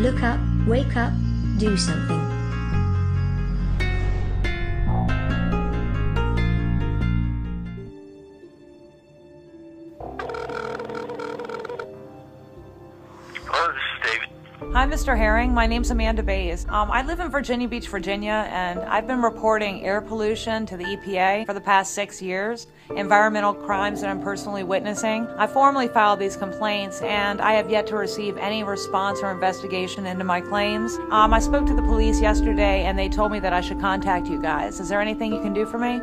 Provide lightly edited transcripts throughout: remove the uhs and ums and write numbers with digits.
Look up, wake up, do something. Hello, this is David. Hi, Mr. Herring. My name's Amanda Baise. I live in Virginia Beach, Virginia, and I've been reporting air pollution to the EPA for the past 6 years, environmental crimes that I'm personally witnessing. I formally filed these complaints, and I have yet to receive any response or investigation into my claims. I spoke to the police yesterday, and they told me that I should contact you guys. Is there anything you can do for me?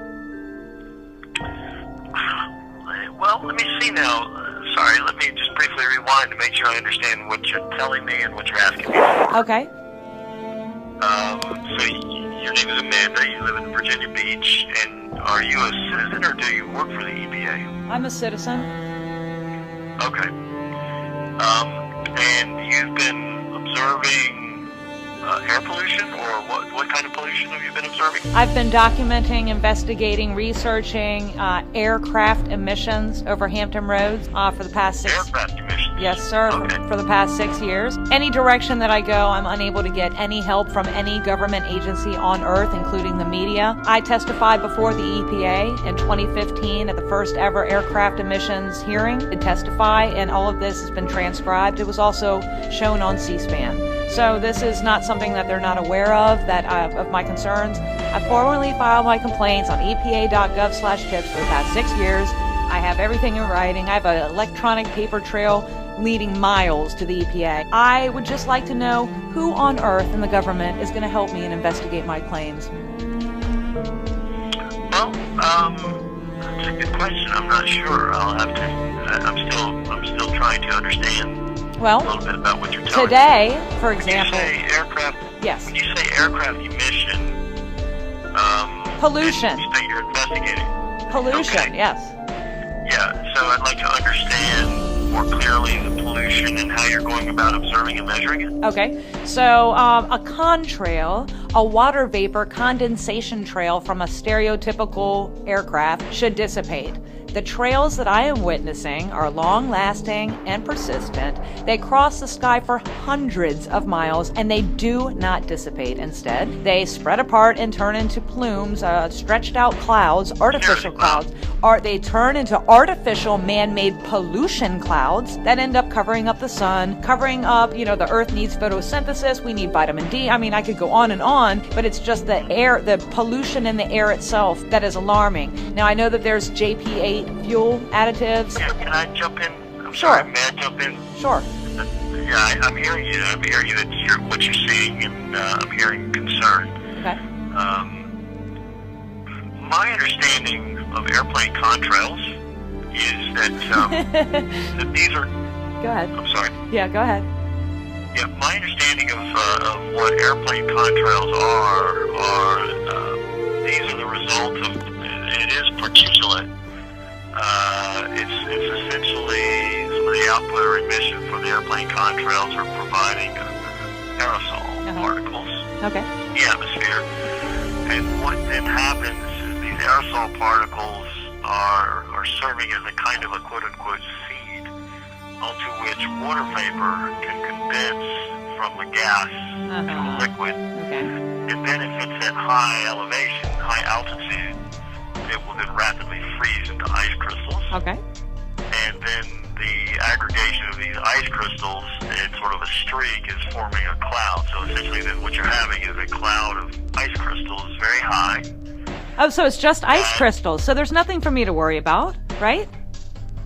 Well, let me see now. Sorry, let me just briefly rewind to make sure I understand what you're telling me and what you're asking me for. Okay. So your name is Amanda, you live in Virginia Beach, and are you a citizen or do you work for the EPA? I'm a citizen. Okay. And you've been observing air pollution, or what kind of pollution have you been observing? I've been documenting, investigating, researching aircraft emissions over Hampton Roads for the past 6 years. Aircraft emissions? Yes, sir, Okay. for the past 6 years. Any direction that I go, I'm unable to get any help from any government agency on Earth, including the media. I testified before the EPA in 2015 at the first ever aircraft emissions hearing to testify, and all of this has been transcribed. It was also shown on C-SPAN. So this is not something that they're not aware of, of my concerns. I formally filed my complaints on epa.gov/tips for the past 6 years. I have everything in writing. I have an electronic paper trail leading miles to the EPA. I would just like to know who on earth in the government is going to help me and investigate my claims. Well, that's a good question. I'm not sure. I'll have to. I'm still trying to understand a Well, little bit about what you're telling me. today, for example, When you say aircraft, yes, when you say aircraft emission, pollution, and you say you're investigating. pollution, Okay. yes. Yeah. So I'd like to understand more clearly the pollution and how you're going about observing and measuring it. Okay, so a contrail, a water vapor condensation trail from a stereotypical aircraft should dissipate. The trails that I am witnessing are long-lasting and persistent. They cross the sky for hundreds of miles, and they do not dissipate. Instead, they spread apart and turn into plumes, stretched out clouds, artificial clouds. They turn into artificial man-made pollution clouds that end up covering up the sun, covering up, the Earth needs photosynthesis, we need vitamin D. I mean, I could go on, but it's just the air, the pollution in the air itself that is alarming. Now, I know that there's JP8 fuel additives. Yeah, can I jump in? I'm Sure. sorry, may I jump in? Sure. Yeah, I'm hearing you. I'm hearing you that what you're seeing, and I'm hearing concern. Okay. My understanding of airplane contrails is that these are. Go ahead. I'm sorry. Yeah, go ahead. Yeah, my understanding of what airplane contrails are these are the result of. It is particulate. It's essentially some of the output or emission from the airplane contrails are providing aerosol particles Okay. in the atmosphere. And what then happens is these aerosol particles are serving as a kind of a quote-unquote seed onto which water vapor can condense from the gas to a liquid. Okay. And then if it's at high elevation, high altitude, it will then rapidly freeze into ice crystals. Okay. And then the aggregation of these ice crystals in sort of a streak is forming a cloud. So essentially then what you're having is a cloud of ice crystals very high. Oh, so it's just ice crystals. So there's nothing for me to worry about, right?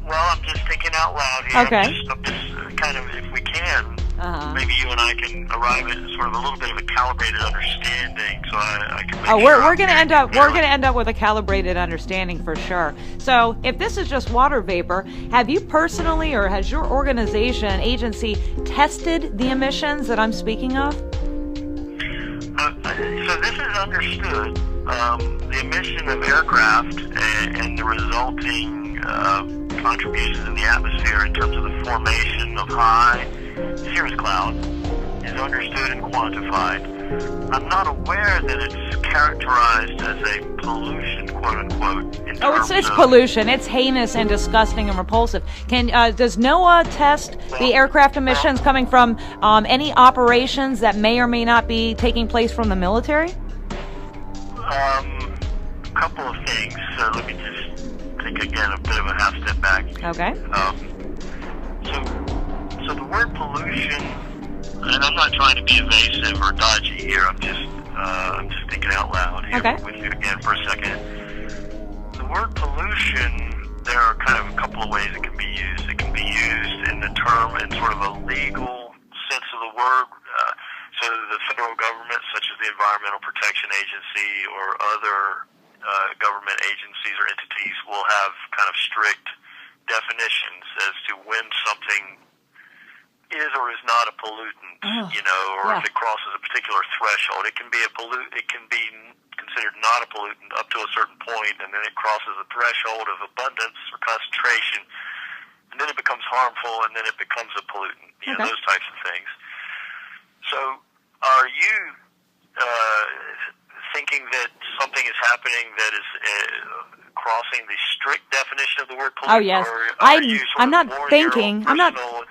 Well, I'm just thinking out loud here. Okay. I'm just kind of, if we can, Uh-huh. maybe you and I can arrive at sort of a little bit of a calibrated understanding, so I can. Make Oh, sure we're gonna end up clearly. with a calibrated understanding for sure. So if this is just water vapor, have you personally or has your organization, agency, tested the emissions that I'm speaking of? So this is understood. The emission of aircraft and the resulting contributions in the atmosphere in terms of the formation of high cirrus cloud is understood and quantified. I'm not aware that it's characterized as a pollution, quote unquote. Oh, it's pollution. It's heinous and disgusting and repulsive. Does NOAA test the aircraft emissions coming from any operations that may or may not be taking place from the military? A couple of things. Let me just take again a bit of a half step back. Okay. So the word pollution, and I'm not trying to be evasive or dodgy here. I'm just thinking out loud here with you again for a second. The word pollution, there are kind of a couple of ways it can be used. It can be used in the term in sort of a legal sense of the word. So the federal government, such as the Environmental Protection Agency or other government agencies or entities, will have kind of strict definitions as to when something is or is not a pollutant, or if it crosses a particular threshold. It can be it can be considered not a pollutant up to a certain point, and then it crosses a threshold of abundance or concentration, and then it becomes harmful, and then it becomes a pollutant. Those types of things. So, are you thinking that something is happening that is crossing the strict definition of the word pollutant? Oh yes, I'm not thinking. I'm not. No,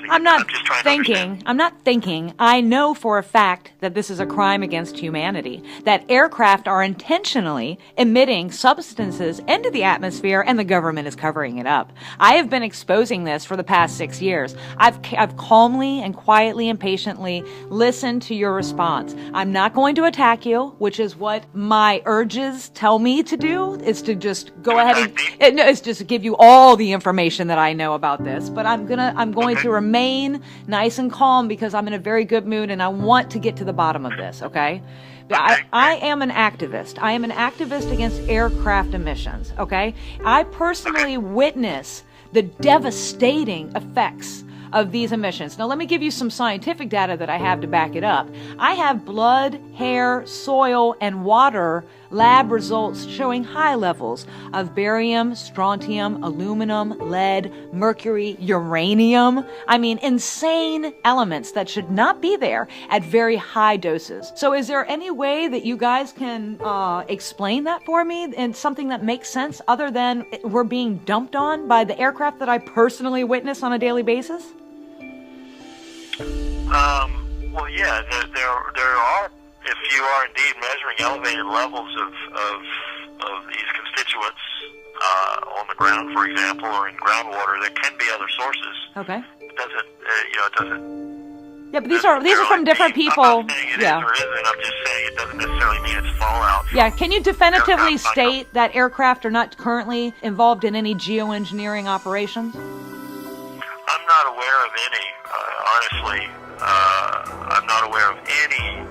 I'm not thinking. I'm not thinking. I know for a fact that this is a crime against humanity. That aircraft are intentionally emitting substances into the atmosphere, and the government is covering it up. I have been exposing this for the past 6 years. I've calmly and quietly and patiently listened to your response. I'm not going to attack you, which is what my urges tell me to do, is to just go ahead and it's just to give you all the information that I know about this. But I'm going to remain nice and calm because I'm in a very good mood and I want to get to the bottom of this, okay? I am an activist. I am an activist against aircraft emissions, okay? I personally witness the devastating effects of these emissions. Now, let me give you some scientific data that I have to back it up. I have blood, hair, soil, and water lab results showing high levels of barium, strontium, aluminum, lead, mercury, uranium. I mean, insane elements that should not be there at very high doses. So is there any way that you guys can explain that for me and something that makes sense other than we're being dumped on by the aircraft that I personally witness on a daily basis? Well, yeah, there are, if you are indeed measuring elevated levels of these constituents on the ground, for example, or in groundwater, there can be other sources. Okay. It doesn't. Yeah, but these are from different people. I'm not saying it is or isn't. I'm just saying it doesn't necessarily mean it's fallout. Yeah, can you definitively state that aircraft are not currently involved in any geoengineering operations? I'm not aware of any, honestly. I'm not aware of any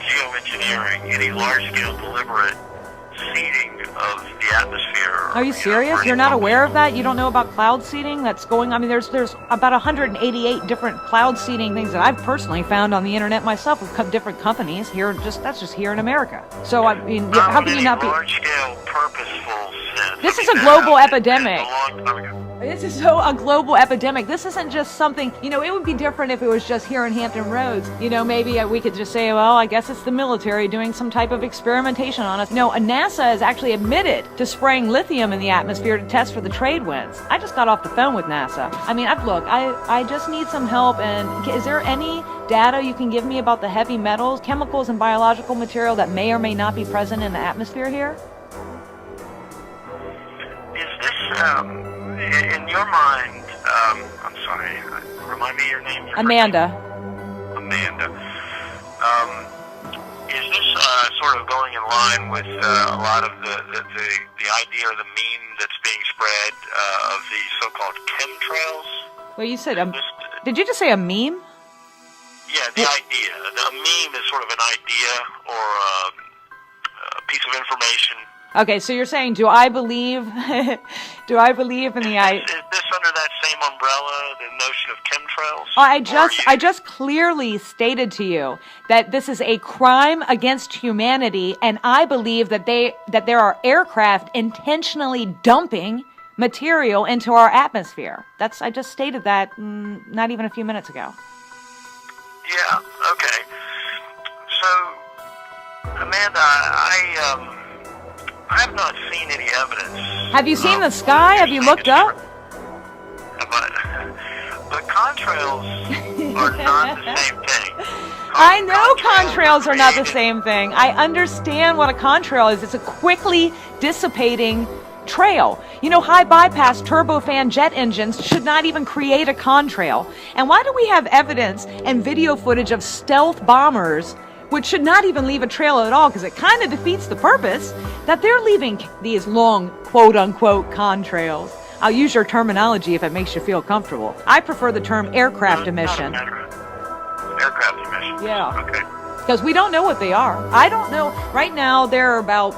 geoengineering, any large-scale deliberate seeding of the atmosphere. Are you serious? You're not aware of that? You don't know about cloud seeding that's going on? I mean, there's about 188 different cloud seeding things that I've personally found on the internet myself with different companies here. That's just here in America. So, I mean, how can you not be... large-scale, purposeful sense. This is a global epidemic. This is a global epidemic. This isn't just something, it would be different if it was just here in Hampton Roads. Maybe we could just say, well, I guess it's the military doing some type of experimentation on us. No, NASA has actually admitted to spraying lithium in the atmosphere to test for the trade winds. I just got off the phone with NASA. I mean, I just need some help. And is there any data you can give me about the heavy metals, chemicals, and biological material that may or may not be present in the atmosphere here? Is this, in your mind, I'm sorry, remind me your name? Amanda. Amanda. Is this sort of going in line with a lot of the idea or the meme that's being spread of the so-called chemtrails? Well, you said, did you just say a meme? Yeah, the idea. A meme is sort of an idea or a piece of information. Okay, so you're saying, do I believe in the... Is this under that same umbrella, the notion of chemtrails? I just clearly stated to you that this is a crime against humanity, and I believe that there are aircraft intentionally dumping material into our atmosphere. I just stated that not even a few minutes ago. Yeah. Okay. So, Amanda, I have not seen any evidence. Have you seen the sky? Have you looked up? But contrails are not the same thing. I know contrails are not the same thing. I understand what a contrail is. It's a quickly dissipating trail. You know, high bypass turbofan jet engines should not even create a contrail. And why do we have evidence and video footage of stealth bombers, which should not even leave a trail at all, because it kind of defeats the purpose, that they're leaving these long, quote-unquote, contrails? I'll use your terminology if it makes you feel comfortable. I prefer the term aircraft emission. Aircraft emission. Yeah. Okay. Because we don't know what they are. I don't know. Right now, there are about,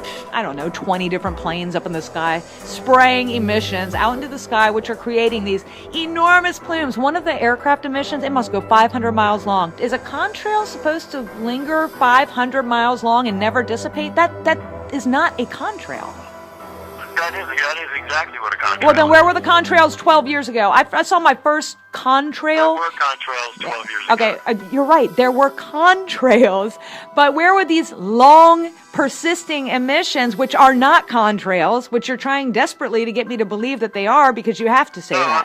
20 different planes up in the sky spraying emissions out into the sky, which are creating these enormous plumes. One of the aircraft emissions, it must go 500 miles long. Is a contrail supposed to linger 500 miles long and never dissipate? That is not a contrail. That is exactly what a contrail is. Well, then where were the contrails 12 years ago? I saw my first contrail. There were contrails 12 years ago. Okay, you're right. There were contrails. But where were these long, persisting emissions, which are not contrails, which you're trying desperately to get me to believe that they are, because you have to say that.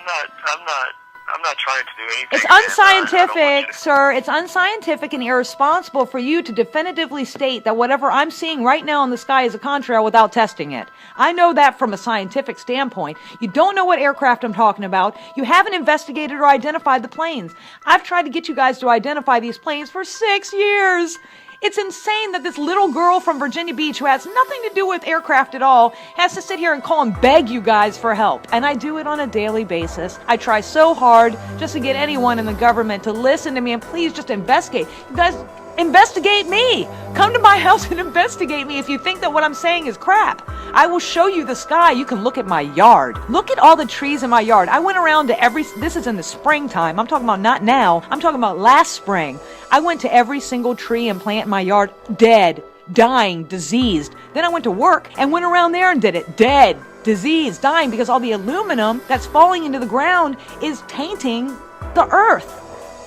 I'm not trying to do anything. It's unscientific, sir. It's unscientific and irresponsible for you to definitively state that whatever I'm seeing right now in the sky is a contrail without testing it. I know that from a scientific standpoint. You don't know what aircraft I'm talking about. You haven't investigated or identified the planes. I've tried to get you guys to identify these planes for 6 years. It's insane that this little girl from Virginia Beach, who has nothing to do with aircraft at all, has to sit here and call and beg you guys for help. And I do it on a daily basis. I try so hard just to get anyone in the government to listen to me and please just investigate. You guys, investigate me. Come to my house and investigate me if you think that what I'm saying is crap. I will show you the sky. You can look at my yard. Look at all the trees in my yard. I went around to this is in the springtime. I'm talking about not now. I'm talking about last spring. I went to every single tree and plant in my yard, dead, dying, diseased. Then I went to work and went around there and did it, dead, diseased, dying, because all the aluminum that's falling into the ground is tainting the earth.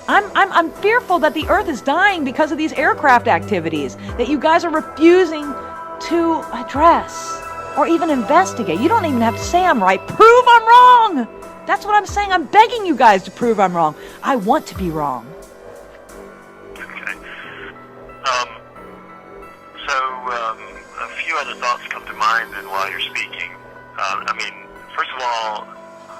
I'm fearful that the earth is dying because of these aircraft activities that you guys are refusing to address or even investigate. You don't even have to say I'm right. Prove I'm wrong. That's what I'm saying. I'm begging you guys to prove I'm wrong. I want to be wrong. Okay. A few other thoughts come to mind while you're speaking. First of all,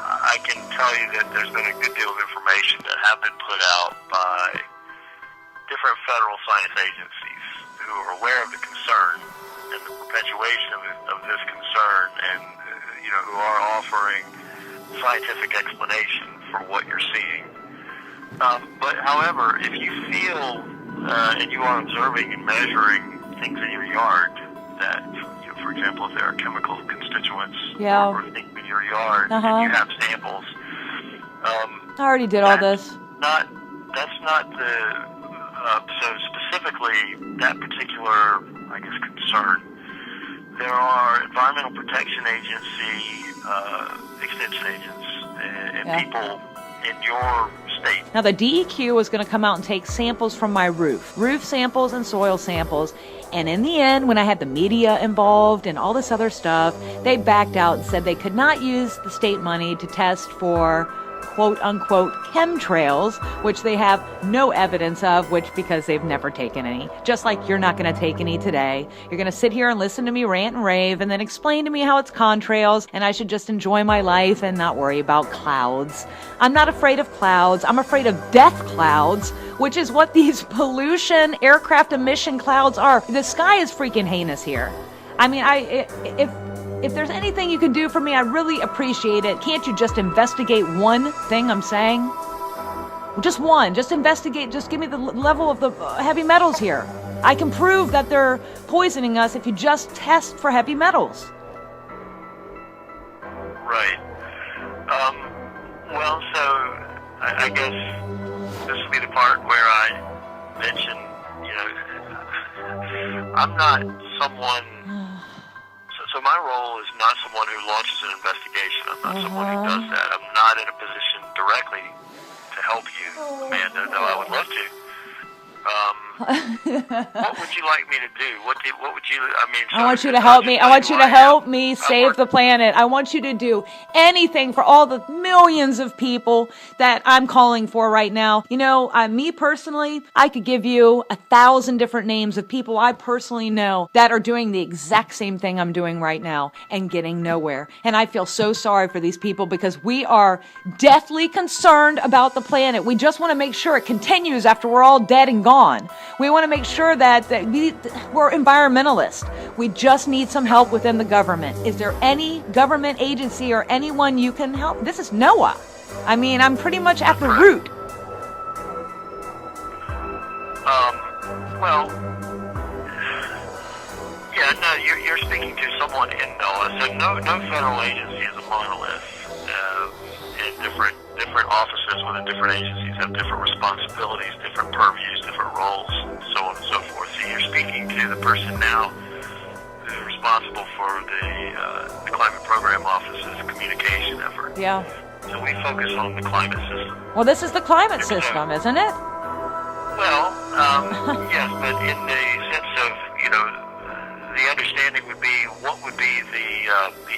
I can tell you that there's been a good deal of information that have been put out by different federal science agencies who are aware of the concern and the perpetuation of this concern, and who are offering scientific explanation for what you're seeing. But however, if you feel and you are observing and measuring things in your yard that, for example, if there are chemical constituents or things in your yard, and you have samples. I already did all this. That's not the. So specifically, that particular, concern. There are Environmental Protection Agency extension agents and people in your state. Now, the DEQ was going to come out and take samples from my roof samples and soil samples. And in the end, when I had the media involved and all this other stuff, they backed out and said they could not use the state money to test for quote-unquote chemtrails, which they have no evidence of, because they've never taken any. Just like you're not going to take any today. You're going to sit here and listen to me rant and rave and then explain to me how it's contrails and I should just enjoy my life and not worry about clouds. I'm not afraid of clouds. I'm afraid of death clouds, which is what these pollution aircraft emission clouds are. The sky is freaking heinous here. I mean, if there's anything you can do for me, I really appreciate it. Can't you just investigate one thing I'm saying? Just one. Just investigate. Just give me the level of the heavy metals here. I can prove that they're poisoning us if you just test for heavy metals. Right. I guess this will be the part where I mention, I'm not someone... So my role is not someone who launches an investigation. I'm not someone who does that. I'm not in a position directly to help you, Amanda, though I would love to. What would you like me to do? What would you? I mean, I want you to help me. I want you to help me save the planet. I want you to do anything for all the millions of people that I'm calling for right now. You know, me personally, I could give you 1,000 different names of people I personally know that are doing the exact same thing I'm doing right now and getting nowhere. And I feel so sorry for these people because we are deathly concerned about the planet. We just want to make sure it continues after we're all dead and gone. We want to make sure that we're environmentalists. We just need some help within the government. Is there any government agency or anyone you can help? This is NOAA. I mean, I'm pretty much at the root. Well, yeah, no, you're speaking to someone in NOAA. So no federal agency is a monolith. And different offices within different agencies have different responsibilities, different purviews, different roles, so on and so forth. So you're speaking to the person now who's responsible for the Climate Program Office's communication effort. Yeah. So we focus on the climate system. Well, this is the climate system, isn't it? Well, yes, but in the sense of, you know, the understanding would be what would be the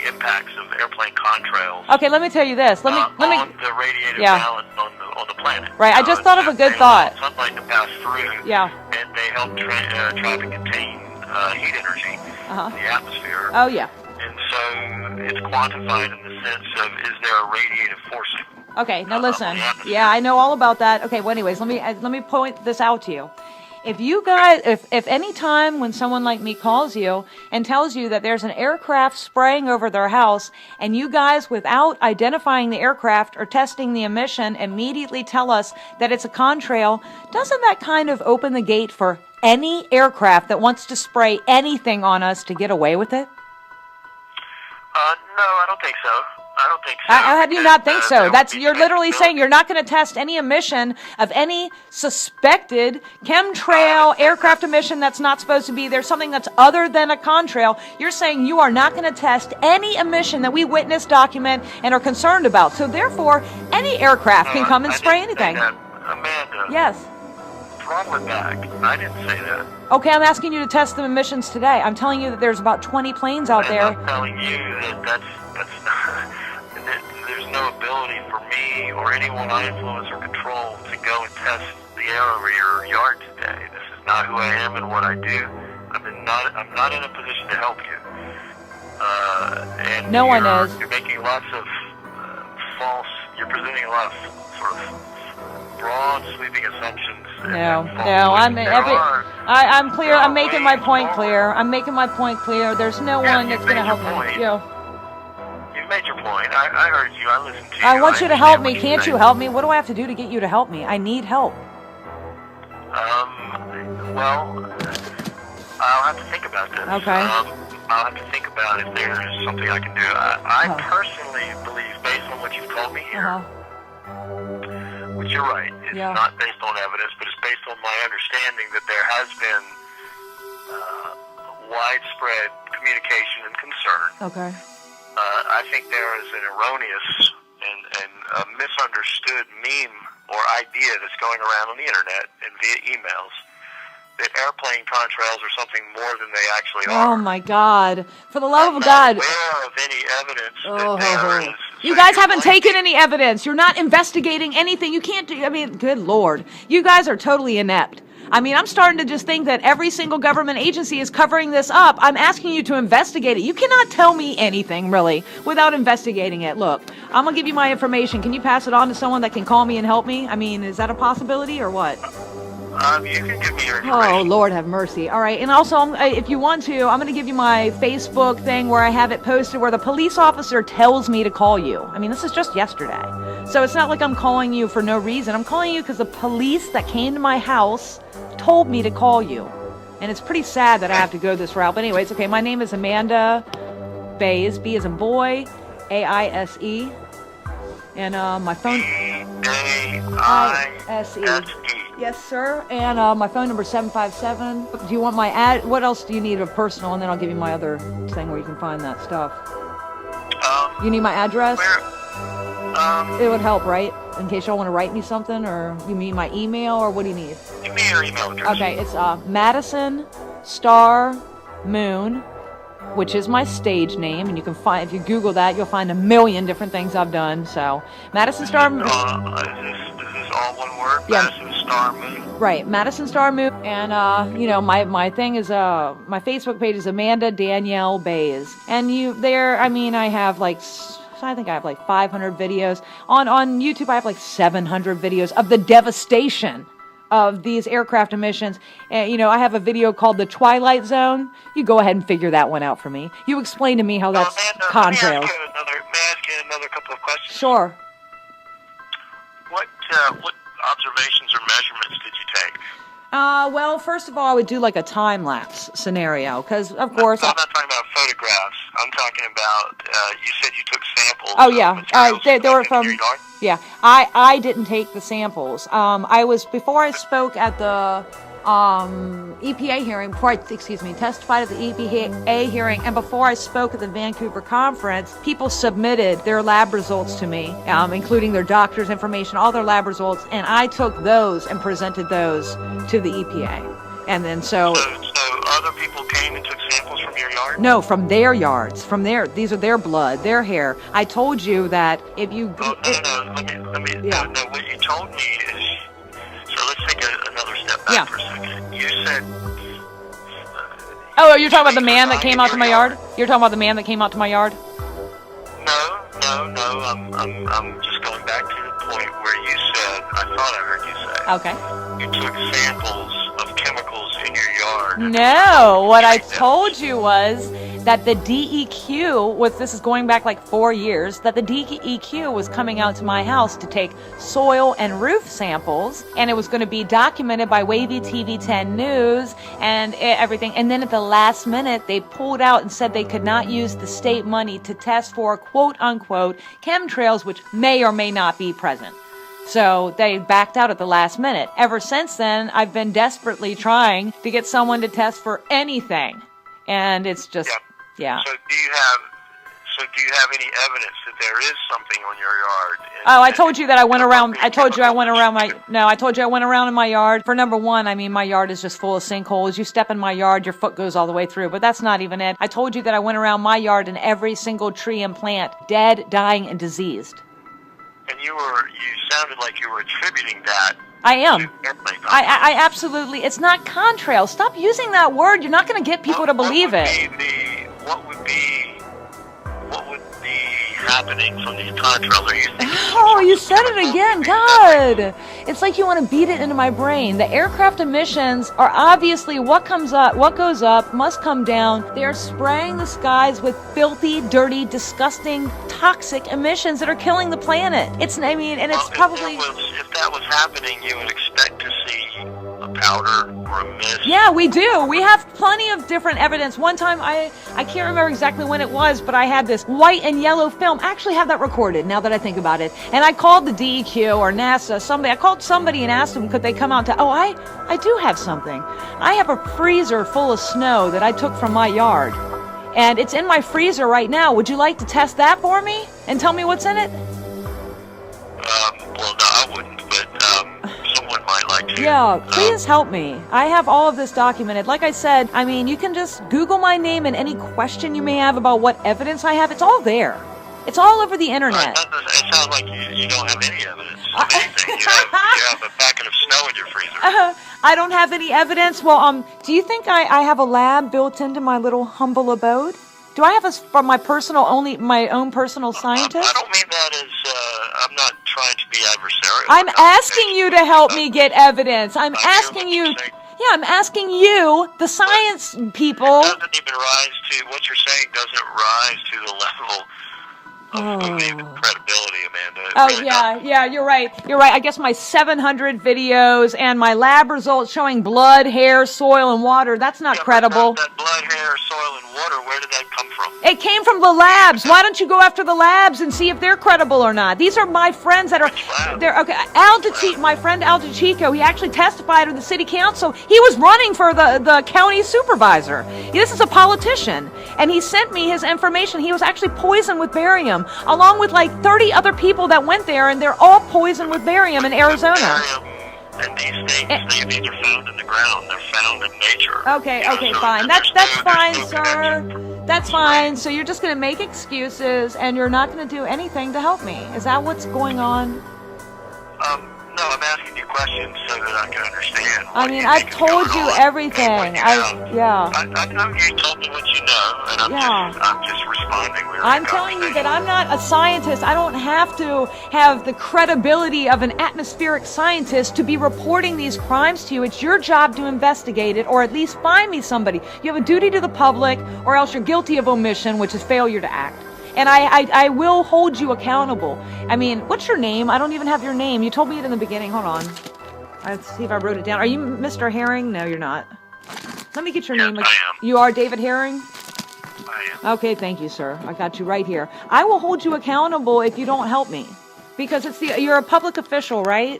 impacts of airplane contrails. Okay, let me tell you this. Let me on the radiative balance on the planet. Right, I just thought of a good thought. They allow sunlight to pass through. Yeah. And they help try to contain heat energy in the atmosphere. Oh yeah. And so it's quantified in the sense of, is there a radiative forcing? Okay, now listen. Yeah, I know all about that. Okay, well, anyways, let me point this out to you. If you guys, if any time when someone like me calls you and tells you that there's an aircraft spraying over their house, and you guys, without identifying the aircraft or testing the emission, immediately tell us that it's a contrail, doesn't that kind of open the gate for any aircraft that wants to spray anything on us to get away with it? No, I don't think so. I don't think so. How do you not think so? You're literally saying you're not going to test any emission of any suspected chemtrail aircraft emission that's not supposed to be there, something that's other than a contrail. You're saying you are not going to test any emission that we witness, document, and are concerned about. So therefore, any aircraft can come and spray anything. Amanda. Yes. Throttle it back. I didn't say that. Okay, I'm asking you to test the emissions today. I'm telling you that there's about 20 planes out there. I'm telling you that that's not... There's no ability for me or anyone I influence or control to go and test the air over your yard today. This is not who I am and what I do. I'm not in a position to help you. And no one is. You're making lots of you're presenting a lot of sort of broad, sweeping assumptions. I'm clear. I'm making my point clear. There's no one that's going to help me. You've made your point. I heard you. I listened to you. I want you to help me. Can't you help me? What do I have to do to get you to help me? I need help. Well, I'll have to think about this. Okay. I'll have to think about if there's something I can do. I personally believe, based on what you've told me here, which you're right, it's not based on evidence, but it's based on my understanding that there has been widespread communication and concern. Okay. I think there is an erroneous and a misunderstood meme or idea that's going around on the internet and via emails that airplane contrails are something more than they actually are. Oh my God! For the love of God! I'm not aware of any evidence that there is. You guys haven't taken any evidence. You're not investigating anything. You can't do. I mean, good Lord, you guys are totally inept. I mean, I'm starting to just think that every single government agency is covering this up. I'm asking you to investigate it. You cannot tell me anything, really, without investigating it. Look, I'm going to give you my information. Can you pass it on to someone that can call me and help me? I mean, is that a possibility or what? You can give me your information. Oh, Lord have mercy. All right. And also, if you want to, I'm going to give you my Facebook thing where I have it posted where the police officer tells me to call you. I mean, this is just yesterday. So it's not like I'm calling you for no reason. I'm calling you because the police that came to my house told me to call you. And it's pretty sad that I have to go this route. But anyways, okay, my name is Amanda Baise, B as in boy, A-I-S-E. And my phone... A-I-S-E. Yes, sir. And my phone number is 757. Do you want my ad? What else do you need of personal? And then I'll give you my other thing where you can find that stuff. You need my address? It would help, right? in case y'all want to write me something, or you need my email, or what do you need? Give me your email address. Okay, it's Madison Star Moon, which is my stage name, and you can find, if you Google that, you'll find a million different things I've done. So, Madison Star Moon. Is this all one word? Yeah. Madison Star Moon. Right, Madison Star Moon, and my thing is my Facebook page is Amanda Danielle Baise, and I have like 500 videos on YouTube. I have like 700 videos of the devastation of these aircraft emissions. And, I have a video called The Twilight Zone. You go ahead and figure that one out for me. You explain to me how that's contrails. May I ask you another couple of questions? Sure. What observations or measurements did you take? Well, first of all, I would do like a time-lapse scenario, because, of course... I'm not talking about photographs. I'm talking about, you said you took samples. Oh, yeah. They were from... Your yard? Yeah. I didn't take the samples. Before I spoke at the EPA hearing, testified at the EPA hearing, and before I spoke at the Vancouver conference, people submitted their lab results to me, including their doctor's information, all their lab results, and I took those and presented those to the EPA. And then So other people came and took samples from your yard? No, from their yards. These are their blood, their hair. I told you that if you... Oh, no. Let me. Yeah. No, what you told me is... So let's take another step back for a second. You said... Oh, you're talking about the man that came out to my yard? You're talking about the man that came out to my yard? No. I'm just going back to the point where you said, I thought I heard you say... Okay. You took samples of chemicals in your yard. No, what I told you was that the DEQ this is going back like 4 years, that the DEQ was coming out to my house to take soil and roof samples, and it was going to be documented by Wavy TV 10 News and everything. And then at the last minute, they pulled out and said they could not use the state money to test for quote unquote chemtrails, which may or may not be present. So they backed out at the last minute. Ever since then, I've been desperately trying to get someone to test for anything. And it's just, yeah. So do you have any evidence that there is something on your yard? I told you that I went around. I told you I went around in my yard. For number one, my yard is just full of sinkholes. You step in my yard, your foot goes all the way through. But that's not even it. I told you that I went around my yard and every single tree and plant, dead, dying, and diseased. And you sounded like you were attributing that. I am. I absolutely. It's not contrail. Stop using that word. You're not going to get people to believe it. What would be happening from these contrails? Oh, you said it again. God. It's like you want to beat it into my brain. The aircraft emissions are obviously what goes up must come down. They are spraying the skies with filthy, dirty, disgusting, toxic emissions that are killing the planet. If that was happening, you would expect to see a powder or a mist. Yeah, we do. We have plenty of different evidence. One time, I can't remember exactly when it was, but I had this white and yellow film. I actually have that recorded now that I think about it. And I called the DEQ or NASA, I called somebody and asked them, could they come out to, I do have something. I have a freezer full of snow that I took from my yard. And it's in my freezer right now. Would you like to test that for me and tell me what's in it? Well, no, I wouldn't, but someone might like to. Yeah, please help me. I have all of this documented. Like I said, you can just Google my name and any question you may have about what evidence I have. It's all there. It's all over the internet. It sounds like you don't have any evidence of anything. You have a packet of snow in your freezer. I don't have any evidence. Well, do you think I have a lab built into my little humble abode? Do I have from my own personal scientist? I don't mean that as, I'm not trying to be adversarial. I'm asking you to help me get evidence. I'm asking you, the science people. It doesn't even what you're saying doesn't rise to the level of credibility, Amanda. Oh, yeah, you're right. I guess my 700 videos and my lab results showing blood, hair, soil, and water, that's not credible. That blood, hair, soil, and water, where did that come from? It came from the labs. Why don't you go after the labs and see if they're credible or not? These are my friends that are. They're okay. My friend Al DiCicco, he actually testified in the city council. He was running for the county supervisor. This is a politician, and he sent me his information. He was actually poisoned with barium, along with like 30 other people that went there, and they're all poisoned with barium in Arizona. Barium and these things, these are found in the ground. They're found in nature. Okay, okay, so fine. That's fine, sir. connection. That's fine. So you're just going to make excuses, and you're not going to do anything to help me. Is that what's going on? No, I'm asking you questions so that I can understand. I mean, I've told you everything. Yeah. I know you told me what you know, and I'm just responding. I'm telling you that I'm not a scientist. I don't have to have the credibility of an atmospheric scientist to be reporting these crimes to you. It's your job to investigate it, or at least find me somebody. You have a duty to the public, or else you're guilty of omission, which is failure to act. And I will hold you accountable. I mean, what's your name? I don't even have your name. You told me it in the beginning. Hold on. Let's see if I wrote it down. Are you Mr. Herring? No, you're not. Let me get your name. I am. You are David Herring? I am. Okay, thank you, sir. I got you right here. I will hold you accountable if you don't help me. Because you're a public official, right?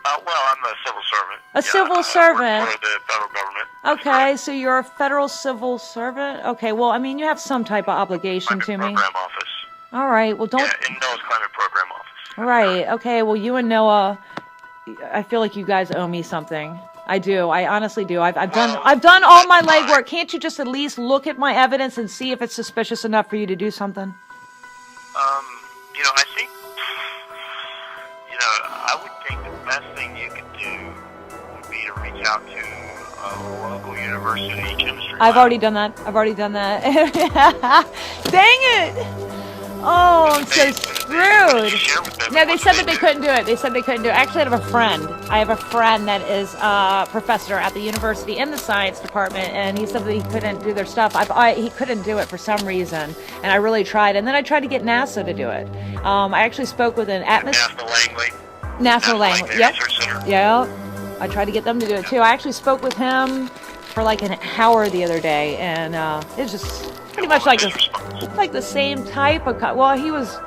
Well, I'm a civil servant. A civil servant. I work for the federal government. Okay, so you're a federal civil servant? Okay, well, I mean, you have some type of obligation to me. Program office. All right, well, don't... Yeah, in Noah's Climate Program office. Right, okay, well, you and Noah, I feel like you guys owe me something. I do, I honestly do. I've done all my legwork. Can't you just at least look at my evidence and see if it's suspicious enough for you to do something? I think, I would think the best thing you could do would be to reach out to a local university chemistry I've lab. already done that. Dang it! Oh, I'm so screwed. No, they said that they couldn't do it. Actually, I have a friend that is a professor at the university in the science department, and he said that he couldn't do their stuff. He couldn't do it for some reason, and I really tried. And then I tried to get NASA to do it. I actually spoke with an NASA Langley. Yep. Yeah. I tried to get them to do it too. I actually spoke with him for like an hour the other day, and it was just pretty much like the same type of. Well, he was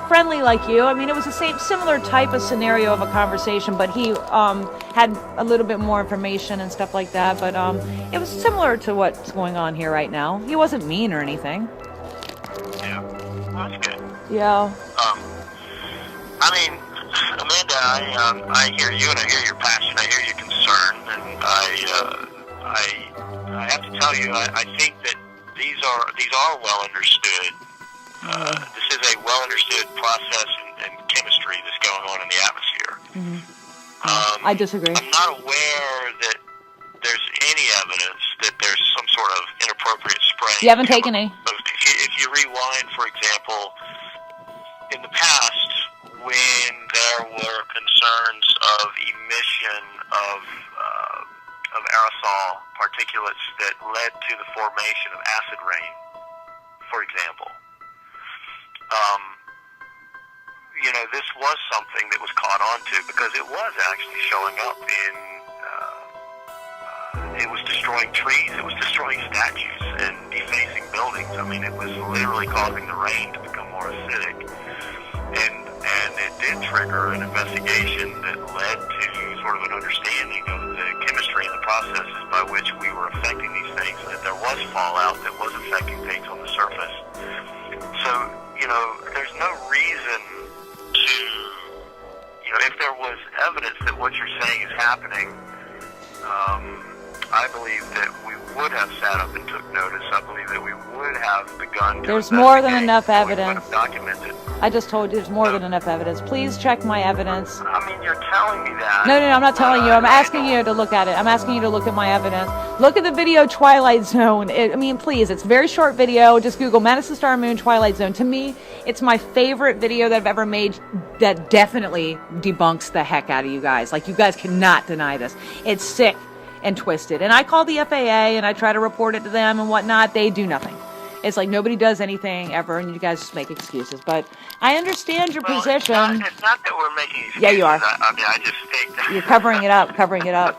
friendly like you. I mean, it was the similar type of scenario of a conversation, but he had a little bit more information and stuff like that. But it was similar to what's going on here right now. He wasn't mean or anything. Yeah, well, that's good. Yeah. I mean, Amanda, I hear you, and I hear your passion, I hear your concern, and I have to tell you, I think that these are well understood. This is a well understood process and chemistry that's going on in the atmosphere. I disagree. I'm not aware that there's any evidence that there's some sort of inappropriate spraying. You haven't taken any. If you rewind, for example, in the past, when there were concerns of emission of aerosol particulates that led to the formation of acid rain, for example, this was something that was caught on to because it was actually showing up in, it was destroying trees, it was destroying statues and defacing buildings. I mean, it was literally causing the rain to become more acidic. And it did trigger an investigation that led to sort of an understanding of the chemistry and the processes by which we were affecting these things, and that there was fallout that was affecting things on the surface. So, there's no reason to, if there was evidence that what you're saying is happening, I believe that we would have sat up and took notice. I believe that we would have begun to There's more than enough evidence. We would have documented. I just told you there's more than enough evidence. Please check my evidence. I mean, you're telling me that. No, I'm not telling you. I'm asking you to look at it. I'm asking you to look at my evidence. Look at the video Twilight Zone. Please, it's a very short video. Just Google Madison Star Moon Twilight Zone. To me, it's my favorite video that I've ever made that definitely debunks the heck out of you guys. Like, you guys cannot deny this. It's sick and twisted. And I call the FAA and I try to report it to them and whatnot. They do nothing. It's like nobody does anything ever, and you guys just make excuses. But I understand your position. It's not that we're making excuses. Yeah, you are. I just think that... You're covering it up.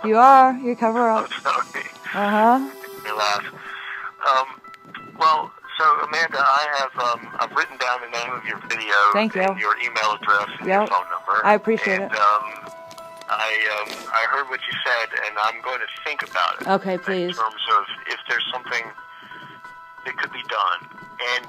You are. You cover up. I'm sorry. you laugh. Well, so Amanda, I've written down the name of your video. Thank you. And your email address and your phone number. I appreciate it. I heard what you said, and I'm going to think about it. Okay, please. In terms of if there's something that could be done. And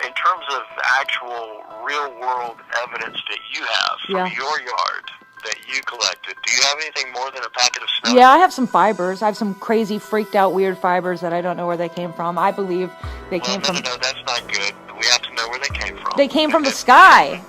in terms of actual real-world evidence that you have from your yard that you collected, do you have anything more than a packet of snow? Yeah, I have some fibers. I have some crazy, freaked-out, weird fibers that I don't know where they came from. I believe they came from... No, that's not good. We have to know where they came from. They came from the sky.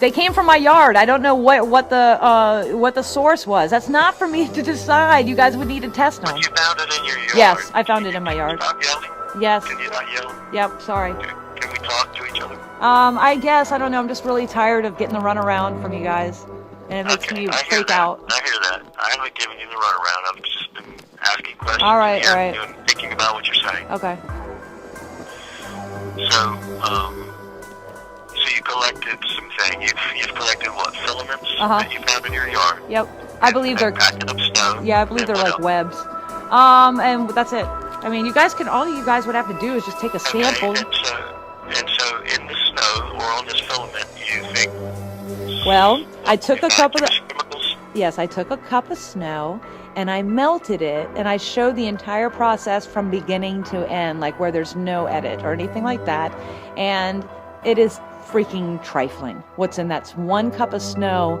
They came from my yard. I don't know what the source was. That's not for me to decide. You guys would need to test them. But you found it in your yard. Yes, I found it in my yard. Stop yelling. Yes. Can you not yell? Yep, sorry. Can we talk to each other? I guess. I don't know. I'm just really tired of getting the runaround from you guys. And it makes me freak out. I hear that. I haven't given you the runaround. I've just been asking questions. All right, all right. And thinking about what you're saying. Okay. So you collected some things. You've collected what? Filaments that you found in your yard? Yep. I believe they're... packed up snow? Yeah, I believe they're like webs. And that's it. I mean, you guys all you guys would have to do is just take a sample. And so in the snow or on this filament, you think... Well, I took a cup of chemicals? Yes, I took a cup of snow and I melted it and I showed the entire process from beginning to end, like where there's no edit or anything like that. And it is freaking trifling. What's in that one cup of snow?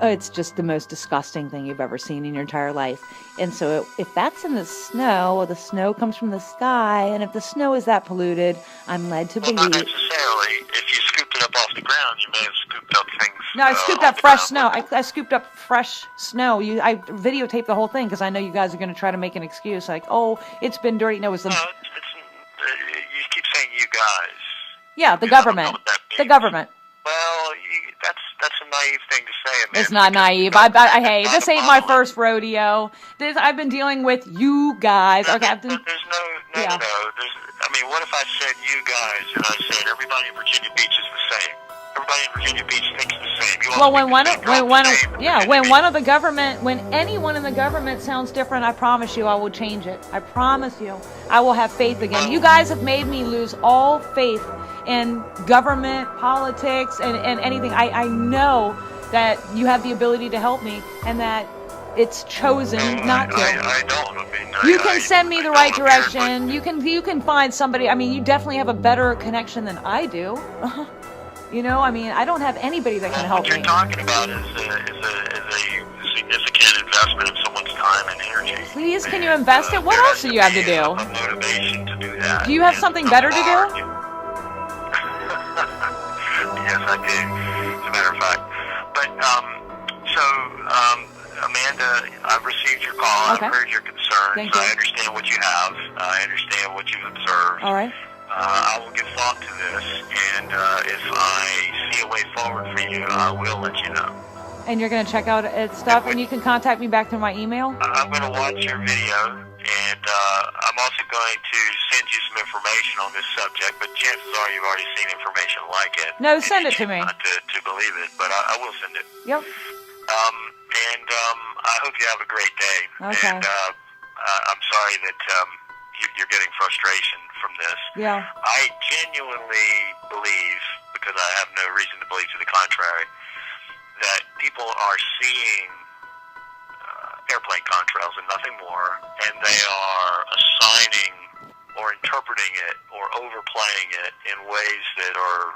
It's just the most disgusting thing you've ever seen in your entire life. And so if that's in the snow, well, the snow comes from the sky, and if the snow is that polluted, I'm led to believe... Not necessarily. If you scooped it up off the ground, you may have scooped up things... No, I scooped up fresh snow. I scooped up fresh snow. I videotaped the whole thing because I know you guys are going to try to make an excuse like, oh, it's been dirty. No, it was the... you keep saying you guys. Yeah, the government. The government. Well, that's a naive thing to say. It's not naive. Hey, this ain't my first rodeo. I've been dealing with you guys. Okay, there's no. I mean, what if I said you guys and I said everybody in Virginia Beach is the same? Everybody in Virginia Beach thinks the same. Well, when anyone in the government sounds different, I promise you, I will change it. I promise you, I will have faith again. You guys have made me lose all faith in government, politics, and anything. I know that you have the ability to help me, and that it's chosen not to. I don't. I mean, you can send me the right direction. You can find somebody. I mean, you definitely have a better connection than I do. You know, I mean, I don't have anybody that can help me. What you're talking about is a significant investment of someone's time and energy. Please, can you invest it? What else do you have to do? A motivation to do that. Do you have something better to do? Yes, I do, as a matter of fact. But, Amanda, I've received your call. Okay. I've heard your concerns. Thank you. I understand what you have. I understand what you've observed. All right. I will give thought to this, and if I see a way forward for you, I will let you know. And you're going to check out stuff, and you can contact me back through my email? I'm going to watch your video, and I'm also going to send you some information on this subject, but chances are you've already seen information like it. No, send it to me. Not to believe it, but I will send it. Yep. I hope you have a great day. Okay. And I'm sorry that you're getting frustration from this. Yeah. I genuinely believe, because I have no reason to believe to the contrary, that people are seeing airplane contrails and nothing more, and they are assigning or interpreting it or overplaying it in ways that are,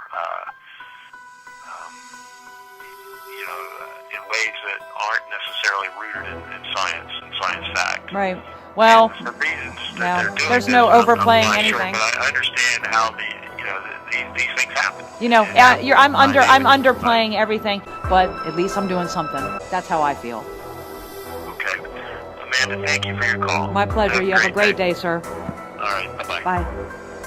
in ways that aren't necessarily rooted in science and science fact. Right. Well, and for reasons that they're doing there's no overplaying anything. Sure, but I understand how these things happen. You know, I'm underplaying everything, but at least I'm doing something. That's how I feel. Okay. Amanda, thank you for your call. My pleasure. You have a great day, sir. All right. Bye-bye. Bye.